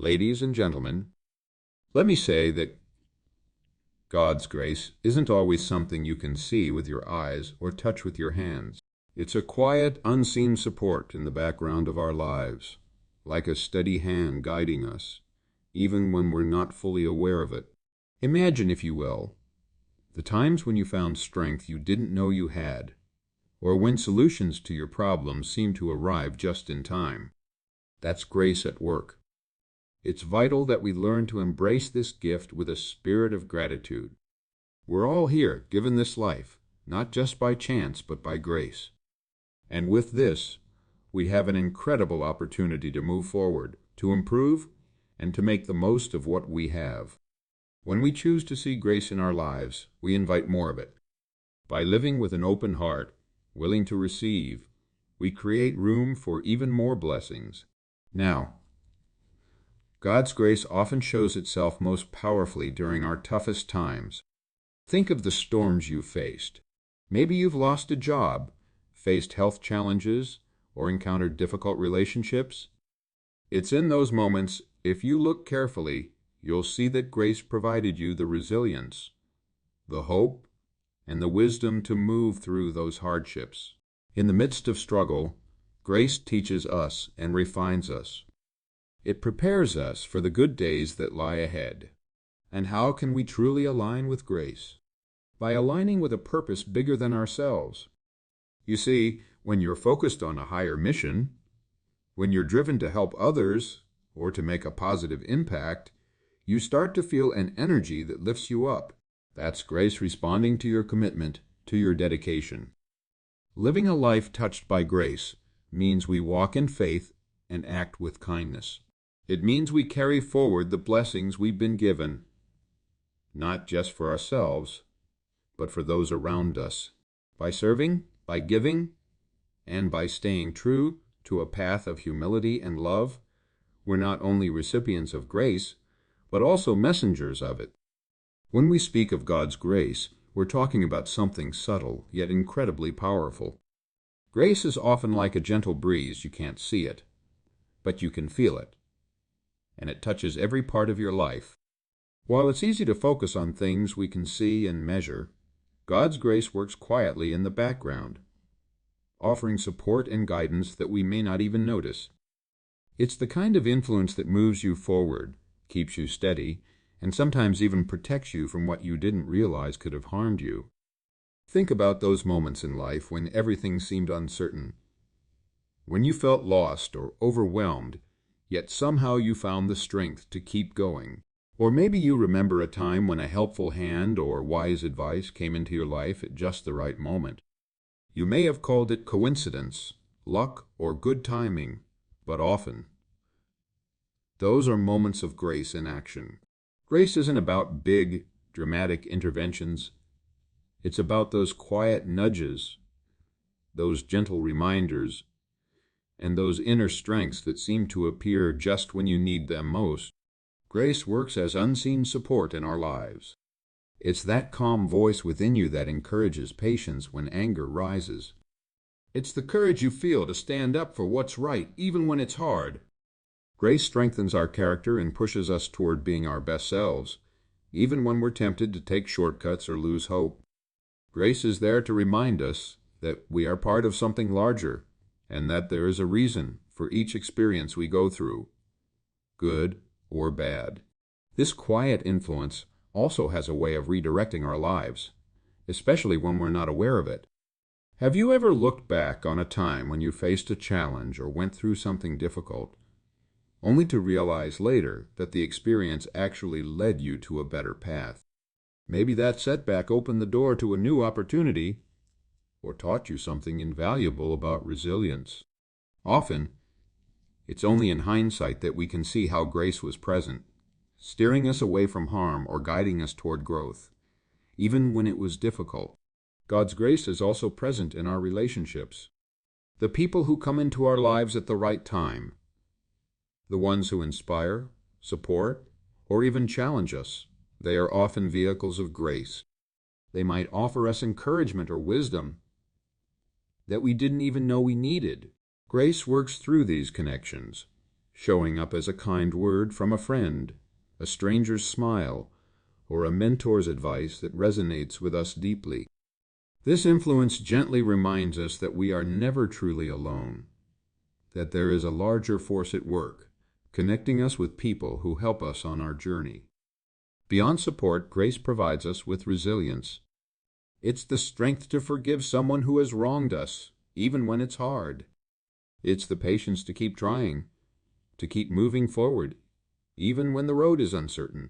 Ladies and gentlemen, let me say that God's grace isn't always something you can see with your eyes or touch with your hands. It's a quiet, unseen support in the background of our lives, like a steady hand guiding us, even when we're not fully aware of it. Imagine, if you will, the times when you found strength you didn't know you had, or when solutions to your problems seemed to arrive just in time. That's grace at work. It's vital that we learn to embrace this gift with a spirit of gratitude. We're all here, given this life, not just by chance, but by grace. And with this, we have an incredible opportunity to move forward, to improve, and to make the most of what we have. When we choose to see grace in our lives, we invite more of it. By living with an open heart, willing to receive, we create room for even more blessings. Now, God's grace often shows itself most powerfully during our toughest times. Think of the storms you've faced. Maybe you've lost a job, faced health challenges, or encountered difficult relationships. It's in those moments, if you look carefully, you'll see that grace provided you the resilience, the hope, and the wisdom to move through those hardships. In the midst of struggle, grace teaches us and refines us. It prepares us for the good days that lie ahead. And how can we truly align with grace? By aligning with a purpose bigger than ourselves. You see, when you're focused on a higher mission, when you're driven to help others or to make a positive impact, you start to feel an energy that lifts you up. That's grace responding to your commitment, to your dedication. Living a life touched by grace means we walk in faith and act with kindness. It means we carry forward the blessings we've been given, not just for ourselves, but for those around us. By serving, by giving, and by staying true to a path of humility and love, we're not only recipients of grace, but also messengers of it. When we speak of God's grace, we're talking about something subtle, yet incredibly powerful. Grace is often like a gentle breeze. You can't see it, but you can feel it, and it touches every part of your life. While it's easy to focus on things we can see and measure, God's grace works quietly in the background, offering support and guidance that we may not even notice. It's the kind of influence that moves you forward, keeps you steady, and sometimes even protects you from what you didn't realize could have harmed you. Think about those moments in life when everything seemed uncertain, when you felt lost or overwhelmed, yet somehow you found the strength to keep going. Or maybe you remember a time when a helpful hand or wise advice came into your life at just the right moment. You may have called it coincidence, luck, or good timing, but often those are moments of grace in action. Grace isn't about big, dramatic interventions. It's about those quiet nudges, those gentle reminders, and those inner strengths that seem to appear just when you need them most. Grace works as unseen support in our lives. It's that calm voice within you that encourages patience when anger rises. It's the courage you feel to stand up for what's right, even when it's hard. Grace strengthens our character and pushes us toward being our best selves, even when we're tempted to take shortcuts or lose hope. Grace is there to remind us that we are part of something larger, and that there is a reason for each experience we go through, good or bad. This quiet influence also has a way of redirecting our lives, especially when we're not aware of it. Have you ever looked back on a time when you faced a challenge or went through something difficult, only to realize later that the experience actually led you to a better path? Maybe that setback opened the door to a new opportunity or taught you something invaluable about resilience. Often, it's only in hindsight that we can see how grace was present, steering us away from harm or guiding us toward growth, even when it was difficult. God's grace is also present in our relationships. The people who come into our lives at the right time, the ones who inspire, support, or even challenge us, they are often vehicles of grace. They might offer us encouragement or wisdom that we didn't even know we needed. Grace works through these connections, showing up as a kind word from a friend, a stranger's smile, or a mentor's advice that resonates with us deeply. This influence gently reminds us that we are never truly alone, that there is a larger force at work, connecting us with people who help us on our journey. Beyond support, grace provides us with resilience. It's the strength to forgive someone who has wronged us, even when it's hard. It's the patience to keep trying, to keep moving forward, even when the road is uncertain.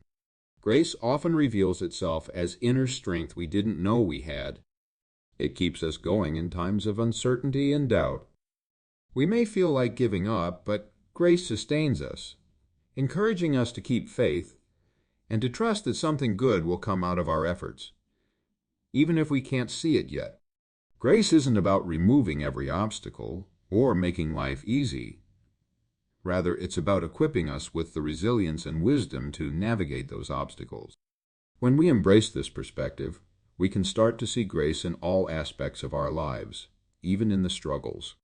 Grace often reveals itself as inner strength we didn't know we had. It keeps us going in times of uncertainty and doubt. We may feel like giving up, but grace sustains us, encouraging us to keep faith and to trust that something good will come out of our efforts, even if we can't see it yet. Grace isn't about removing every obstacle or making life easy. Rather, it's about equipping us with the resilience and wisdom to navigate those obstacles. When we embrace this perspective, we can start to see grace in all aspects of our lives, even in the struggles.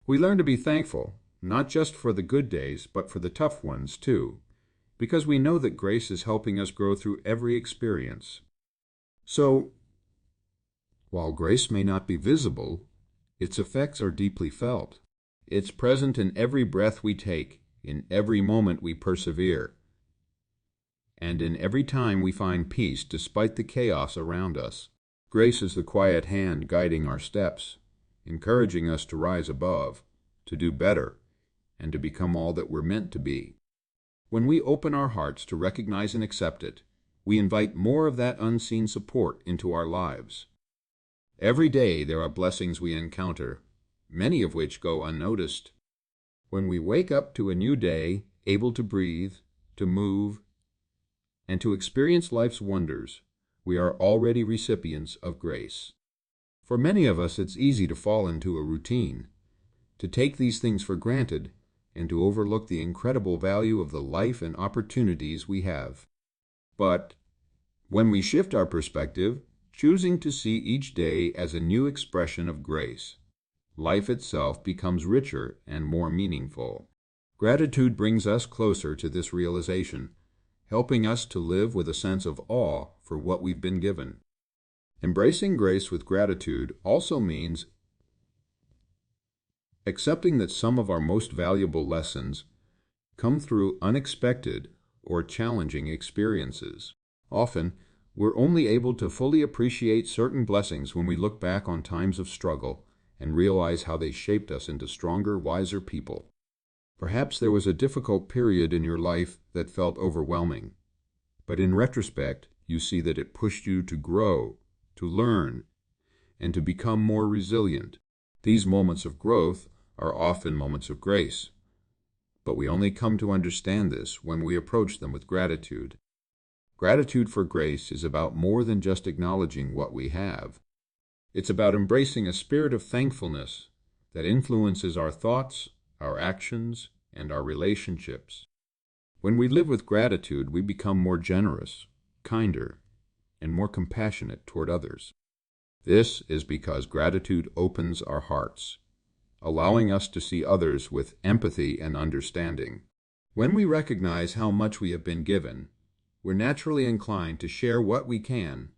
We learn to be thankful, not just for the good days, but for the tough ones too, because we know that grace is helping us grow through every experience. So, while grace may not be visible, its effects are deeply felt. It's present in every breath we take, in every moment we persevere, and in every time we find peace despite the chaos around us. Grace is the quiet hand guiding our steps, encouraging us to rise above, to do better, and to become all that we're meant to be. When we open our hearts to recognize and accept it, we invite more of that unseen support into our lives. Every day there are blessings we encounter, many of which go unnoticed. When we wake up to a new day, able to breathe, to move, and to experience life's wonders, we are already recipients of grace. For many of us, it's easy to fall into a routine, to take these things for granted, and to overlook the incredible value of the life and opportunities we have. But when we shift our perspective, choosing to see each day as a new expression of grace, life itself becomes richer and more meaningful. Gratitude brings us closer to this realization, helping us to live with a sense of awe for what we've been given. Embracing grace with gratitude also means accepting that some of our most valuable lessons come through unexpected or challenging experiences. Often, we're only able to fully appreciate certain blessings when we look back on times of struggle and realize how they shaped us into stronger, wiser people. Perhaps there was a difficult period in your life that felt overwhelming, but in retrospect, you see that it pushed you to grow, to learn, and to become more resilient. These moments of growth are often moments of grace, but we only come to understand this when we approach them with gratitude. Gratitude for grace is about more than just acknowledging what we have. It's about embracing a spirit of thankfulness that influences our thoughts, our actions, and our relationships. When we live with gratitude, we become more generous, kinder, and more compassionate toward others. This is because gratitude opens our hearts, allowing us to see others with empathy and understanding. When we recognize how much we have been given, we're naturally inclined to share what we can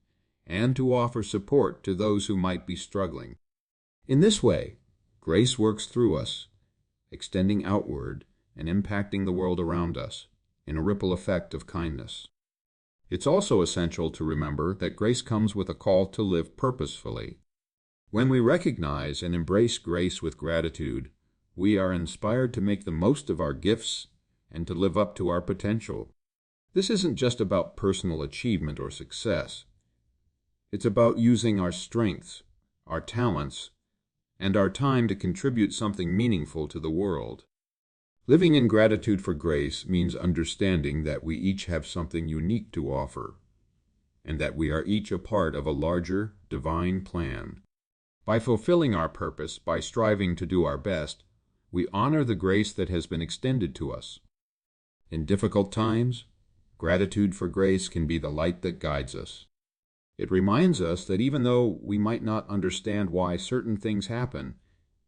and to offer support to those who might be struggling. In this way, grace works through us, extending outward and impacting the world around us in a ripple effect of kindness. It's also essential to remember that grace comes with a call to live purposefully. When we recognize and embrace grace with gratitude, we are inspired to make the most of our gifts and to live up to our potential. This isn't just about personal achievement or success. It's about using our strengths, our talents, and our time to contribute something meaningful to the world. Living in gratitude for grace means understanding that we each have something unique to offer, and that we are each a part of a larger, divine plan. By fulfilling our purpose, by striving to do our best, we honor the grace that has been extended to us. In difficult times, gratitude for grace can be the light that guides us. It reminds us that even though we might not understand why certain things happen,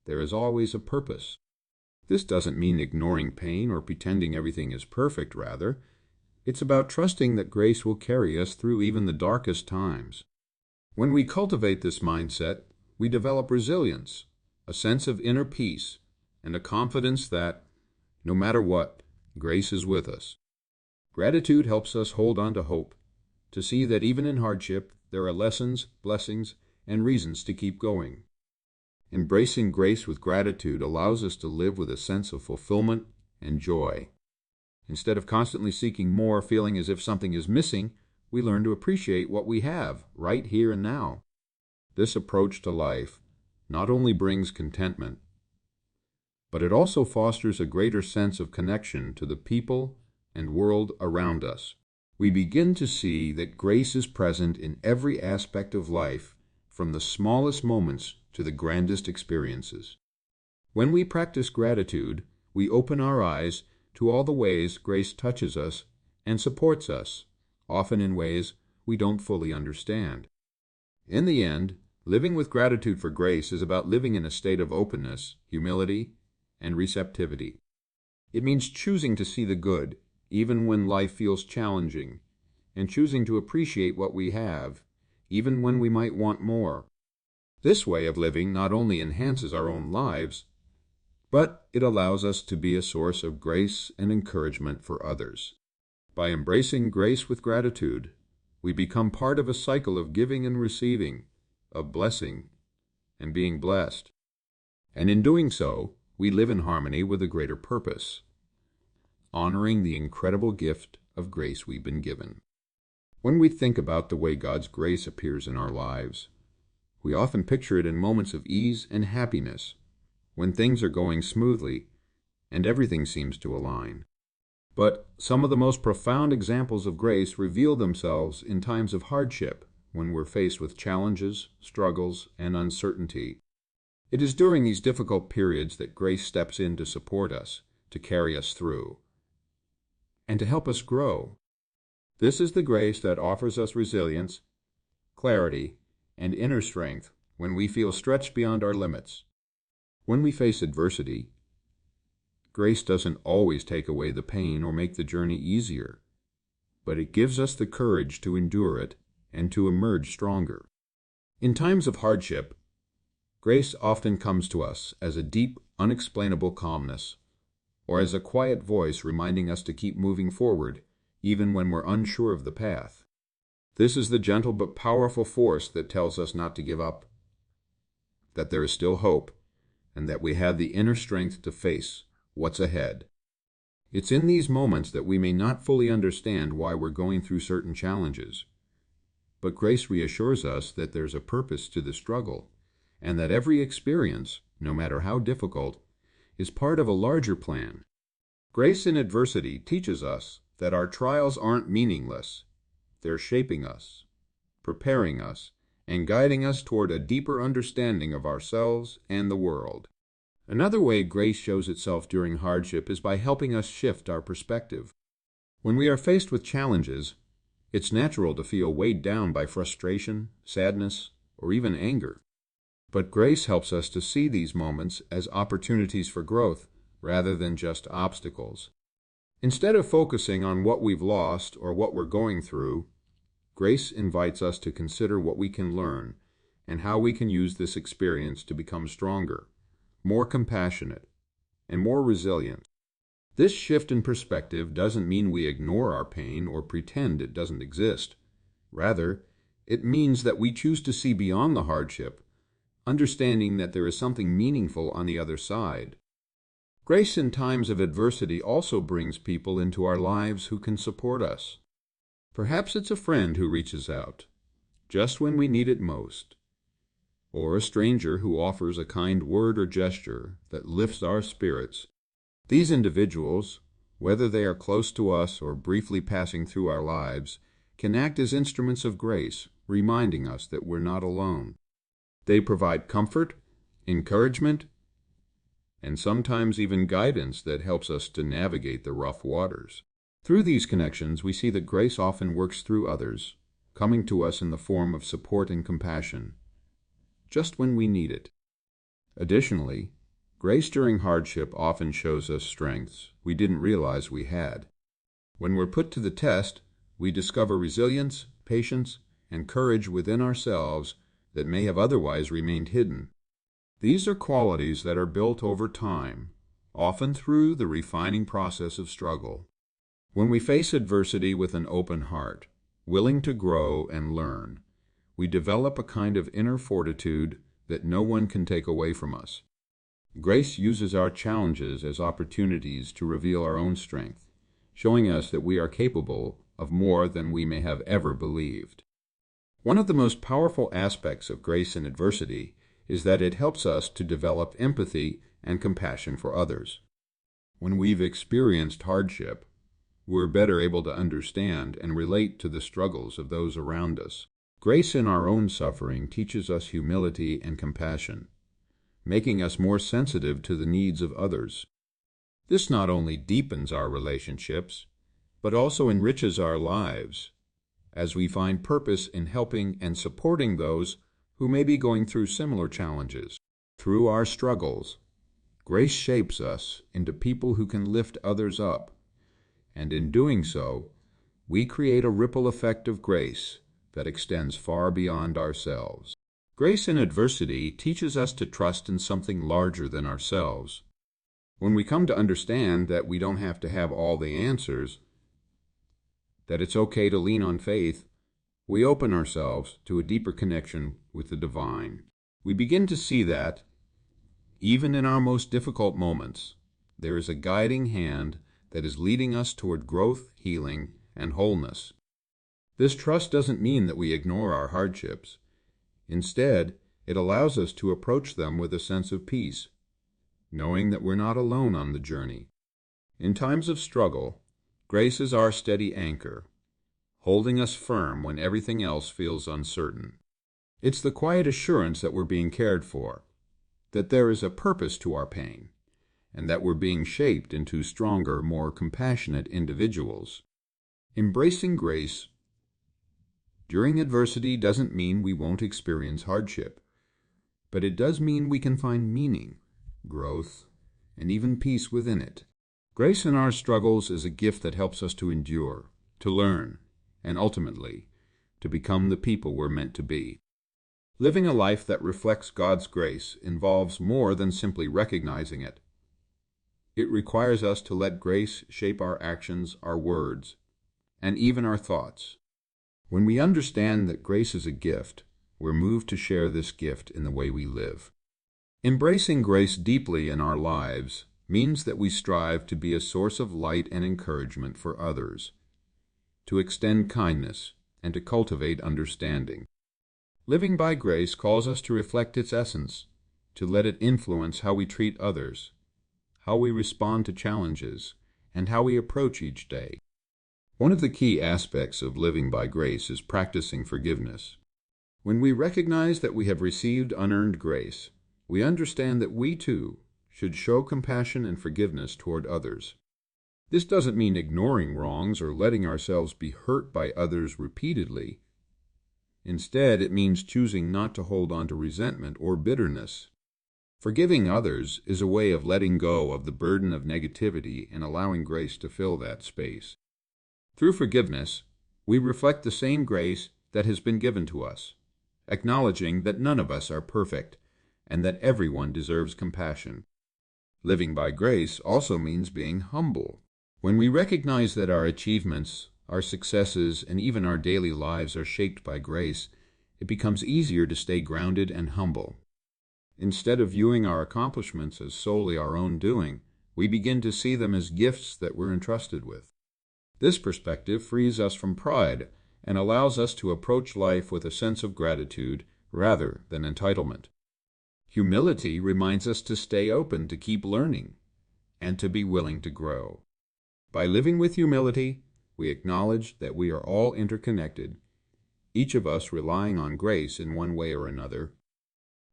there is always a purpose. This doesn't mean ignoring pain or pretending everything is perfect, rather. It's about trusting that grace will carry us through even the darkest times. When we cultivate this mindset, we develop resilience, a sense of inner peace, and a confidence that, no matter what, grace is with us. Gratitude helps us hold on to hope, to see that even in hardship, there are lessons, blessings, and reasons to keep going. Embracing grace with gratitude allows us to live with a sense of fulfillment and joy. Instead of constantly seeking more, feeling as if something is missing, we learn to appreciate what we have right here and now. This approach to life not only brings contentment, but it also fosters a greater sense of connection to the people and world around us. We begin to see that grace is present in every aspect of life, from the smallest moments to the grandest experiences. When we practice gratitude, we open our eyes to all the ways grace touches us and supports us, often in ways we don't fully understand. In the end, living with gratitude for grace is about living in a state of openness, humility, and receptivity. It means choosing to see the good, even when life feels challenging, and choosing to appreciate what we have, even when we might want more. This way of living not only enhances our own lives, but it allows us to be a source of grace and encouragement for others. By embracing grace with gratitude, we become part of a cycle of giving and receiving, of blessing and being blessed. And in doing so, we live in harmony with a greater purpose, honoring the incredible gift of grace we've been given. When we think about the way God's grace appears in our lives, we often picture it in moments of ease and happiness, when things are going smoothly and everything seems to align. But some of the most profound examples of grace reveal themselves in times of hardship, when we're faced with challenges, struggles, and uncertainty. It is during these difficult periods that grace steps in to support us, to carry us through, and to help us grow. This is the grace that offers us resilience, clarity, and inner strength when we feel stretched beyond our limits. When we face adversity, grace doesn't always take away the pain or make the journey easier, but it gives us the courage to endure it and to emerge stronger. In times of hardship, grace often comes to us as a deep, unexplainable calmness, or as a quiet voice reminding us to keep moving forward, even when we're unsure of the path. This is the gentle but powerful force that tells us not to give up, that there is still hope, and that we have the inner strength to face what's ahead. It's in these moments that we may not fully understand why we're going through certain challenges, but grace reassures us that there's a purpose to the struggle, and that every experience, no matter how difficult, is part of a larger plan. Grace in adversity teaches us that our trials aren't meaningless. They're shaping us, preparing us, and guiding us toward a deeper understanding of ourselves and the world. Another way grace shows itself during hardship is by helping us shift our perspective. When we are faced with challenges, it's natural to feel weighed down by frustration, sadness, or even anger. But grace helps us to see these moments as opportunities for growth rather than just obstacles. Instead of focusing on what we've lost or what we're going through, grace invites us to consider what we can learn and how we can use this experience to become stronger, more compassionate, and more resilient. This shift in perspective doesn't mean we ignore our pain or pretend it doesn't exist. Rather, it means that we choose to see beyond the hardship, understanding that there is something meaningful on the other side. Grace in times of adversity also brings people into our lives who can support us. Perhaps it's a friend who reaches out, just when we need it most, or a stranger who offers a kind word or gesture that lifts our spirits. These individuals, whether they are close to us or briefly passing through our lives, can act as instruments of grace, reminding us that we're not alone. They provide comfort, encouragement, and sometimes even guidance that helps us to navigate the rough waters. Through these connections, we see that grace often works through others, coming to us in the form of support and compassion, just when we need it. Additionally, Grace during hardship often shows us strengths we didn't realize we had. When we're put to the test, we discover resilience, patience, and courage within ourselves that may have otherwise remained hidden. These are qualities that are built over time, often through the refining process of struggle. When we face adversity with an open heart, willing to grow and learn, we develop a kind of inner fortitude that no one can take away from us. Grace uses our challenges as opportunities to reveal our own strength, showing us that we are capable of more than we may have ever believed. One of the most powerful aspects of grace in adversity is that it helps us to develop empathy and compassion for others. When we've experienced hardship, we're better able to understand and relate to the struggles of those around us. Grace in our own suffering teaches us humility and compassion, making us more sensitive to the needs of others. This not only deepens our relationships, but also enriches our lives, as we find purpose in helping and supporting those who may be going through similar challenges. Through our struggles, grace shapes us into people who can lift others up, and in doing so, we create a ripple effect of grace that extends far beyond ourselves. Grace in adversity teaches us to trust in something larger than ourselves. When we come to understand that we don't have to have all the answers, that it's okay to lean on faith, we open ourselves to a deeper connection with the divine. We begin to see that, even in our most difficult moments, there is a guiding hand that is leading us toward growth, healing, and wholeness. This trust doesn't mean that we ignore our hardships. Instead, it allows us to approach them with a sense of peace, knowing that we're not alone on the journey. In times of struggle, grace is our steady anchor, holding us firm when everything else feels uncertain. It's the quiet assurance that we're being cared for, that there is a purpose to our pain, and that we're being shaped into stronger, more compassionate individuals. Embracing grace during adversity doesn't mean we won't experience hardship, but it does mean we can find meaning, growth, and even peace within it. Grace in our struggles is a gift that helps us to endure, to learn, and ultimately, to become the people we're meant to be. Living a life that reflects God's grace involves more than simply recognizing it. It requires us to let grace shape our actions, our words, and even our thoughts. When we understand that grace is a gift, we're moved to share this gift in the way we live. Embracing grace deeply in our lives means that we strive to be a source of light and encouragement for others, to extend kindness, and to cultivate understanding. Living by grace calls us to reflect its essence, to let it influence how we treat others, how we respond to challenges, and how we approach each day. One of the key aspects of living by grace is practicing forgiveness. When we recognize that we have received unearned grace, we understand that we too should show compassion and forgiveness toward others. This doesn't mean ignoring wrongs or letting ourselves be hurt by others repeatedly. Instead, it means choosing not to hold on to resentment or bitterness. Forgiving others is a way of letting go of the burden of negativity and allowing grace to fill that space. Through forgiveness, we reflect the same grace that has been given to us, acknowledging that none of us are perfect and that everyone deserves compassion. Living by grace also means being humble. When we recognize that our achievements, our successes, and even our daily lives are shaped by grace, it becomes easier to stay grounded and humble. Instead of viewing our accomplishments as solely our own doing, we begin to see them as gifts that we're entrusted with. This perspective frees us from pride and allows us to approach life with a sense of gratitude rather than entitlement. Humility reminds us to stay open to keep learning and to be willing to grow. By living with humility, we acknowledge that we are all interconnected, each of us relying on grace in one way or another.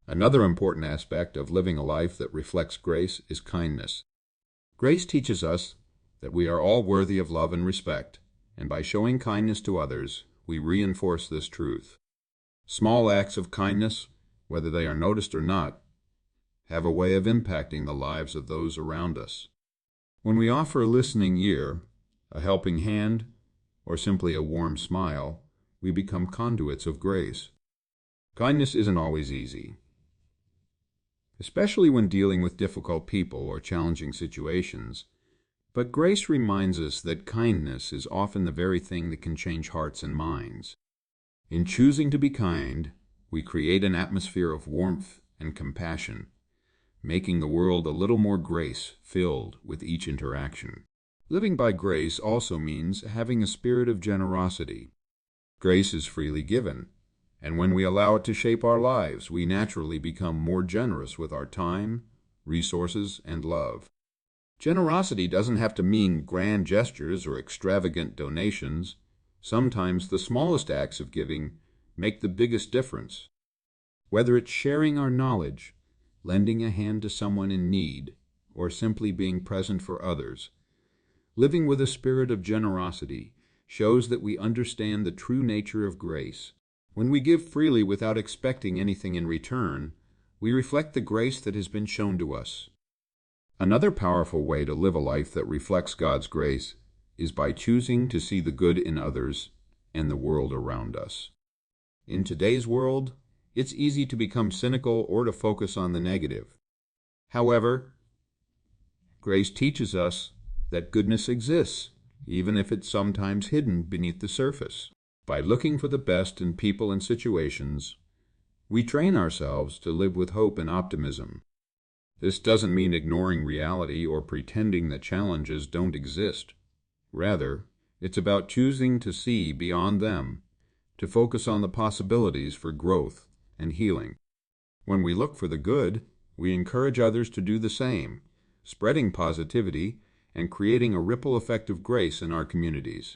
Another important aspect of living a life that reflects grace is kindness. Grace teaches us that we are all worthy of love and respect, and by showing kindness to others, we reinforce this truth. Small acts of kindness, whether they are noticed or not, have a way of impacting the lives of those around us. When we offer a listening ear, a helping hand, or simply a warm smile, we become conduits of grace. Kindness isn't always easy, especially when dealing with difficult people or challenging situations. But grace reminds us that kindness is often the very thing that can change hearts and minds. In choosing to be kind, we create an atmosphere of warmth and compassion, making the world a little more grace-filled with each interaction. Living by grace also means having a spirit of generosity. Grace is freely given, and when we allow it to shape our lives, we naturally become more generous with our time, resources, and love. Generosity doesn't have to mean grand gestures or extravagant donations. Sometimes the smallest acts of giving make the biggest difference. Whether it's sharing our knowledge, lending a hand to someone in need, or simply being present for others, living with a spirit of generosity shows that we understand the true nature of grace. When we give freely without expecting anything in return, we reflect the grace that has been shown to us. Another powerful way to live a life that reflects God's grace is by choosing to see the good in others and the world around us. In today's world, it's easy to become cynical or to focus on the negative. However, grace teaches us that goodness exists, even if it's sometimes hidden beneath the surface. By looking for the best in people and situations, we train ourselves to live with hope and optimism. This doesn't mean ignoring reality or pretending that challenges don't exist. Rather, it's about choosing to see beyond them, to focus on the possibilities for growth and healing. When we look for the good, we encourage others to do the same, spreading positivity and creating a ripple effect of grace in our communities.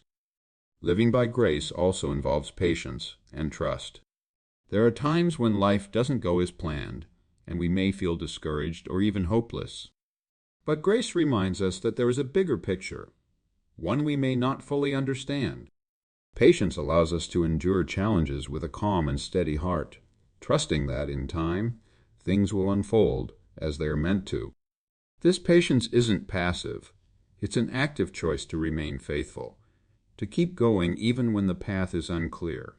Living by grace also involves patience and trust. There are times when life doesn't go as planned, and we may feel discouraged or even hopeless. But grace reminds us that there is a bigger picture, one we may not fully understand. Patience allows us to endure challenges with a calm and steady heart, trusting that, in time, things will unfold as they are meant to. This patience isn't passive. It's an active choice to remain faithful, to keep going even when the path is unclear.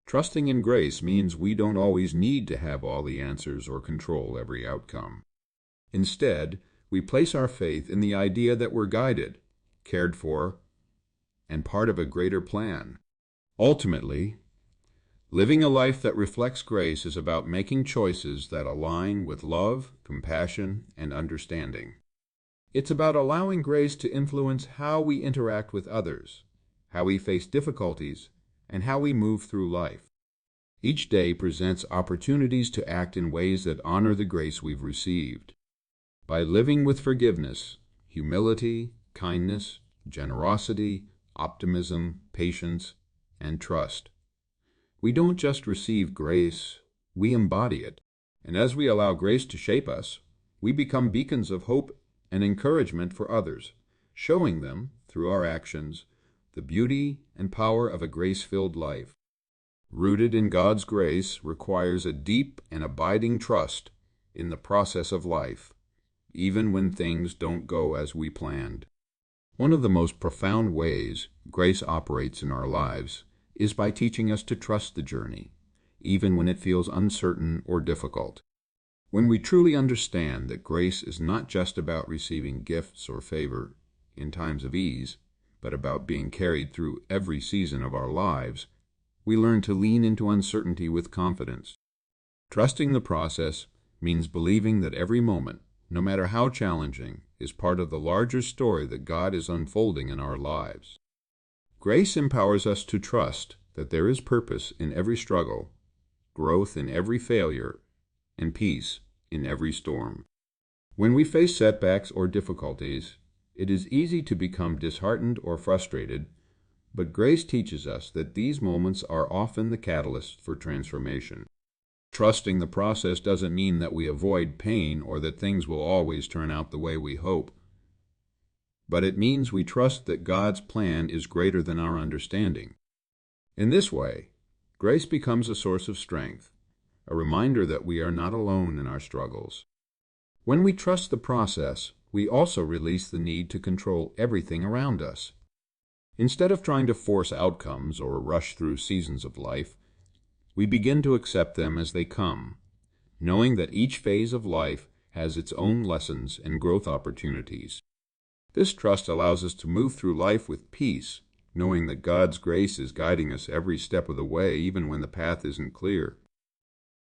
Trusting in grace means we don't always need to have all the answers or control every outcome. Instead, we place our faith in the idea that we're guided, cared for, and part of a greater plan. Ultimately, living a life that reflects grace is about making choices that align with love, compassion, and understanding. It's about allowing grace to influence how we interact with others, how we face difficulties, and how we move through life. Each day presents opportunities to act in ways that honor the grace we've received. By living with forgiveness, humility, kindness, generosity, optimism, patience, and trust, we don't just receive grace, we embody it. And as we allow grace to shape us, we become beacons of hope and encouragement for others, showing them, through our actions, the beauty and power of a grace-filled life. Rooted in God's grace requires a deep and abiding trust in the process of life, even when things don't go as we planned. One of the most profound ways grace operates in our lives is by teaching us to trust the journey, even when it feels uncertain or difficult. When we truly understand that grace is not just about receiving gifts or favor in times of ease, but about being carried through every season of our lives, we learn to lean into uncertainty with confidence. Trusting the process means believing that every moment, no matter how challenging, is part of the larger story that God is unfolding in our lives. Grace empowers us to trust that there is purpose in every struggle, growth in every failure, and peace in every storm. When we face setbacks or difficulties, it is easy to become disheartened or frustrated, but grace teaches us that these moments are often the catalyst for transformation. Trusting the process doesn't mean that we avoid pain or that things will always turn out the way we hope, but it means we trust that God's plan is greater than our understanding. In this way, grace becomes a source of strength, a reminder that we are not alone in our struggles, When we trust the process, we also release the need to control everything around us. Instead of trying to force outcomes or rush through seasons of life, we begin to accept them as they come, knowing that each phase of life has its own lessons and growth opportunities. This trust allows us to move through life with peace, knowing that God's grace is guiding us every step of the way, even when the path isn't clear.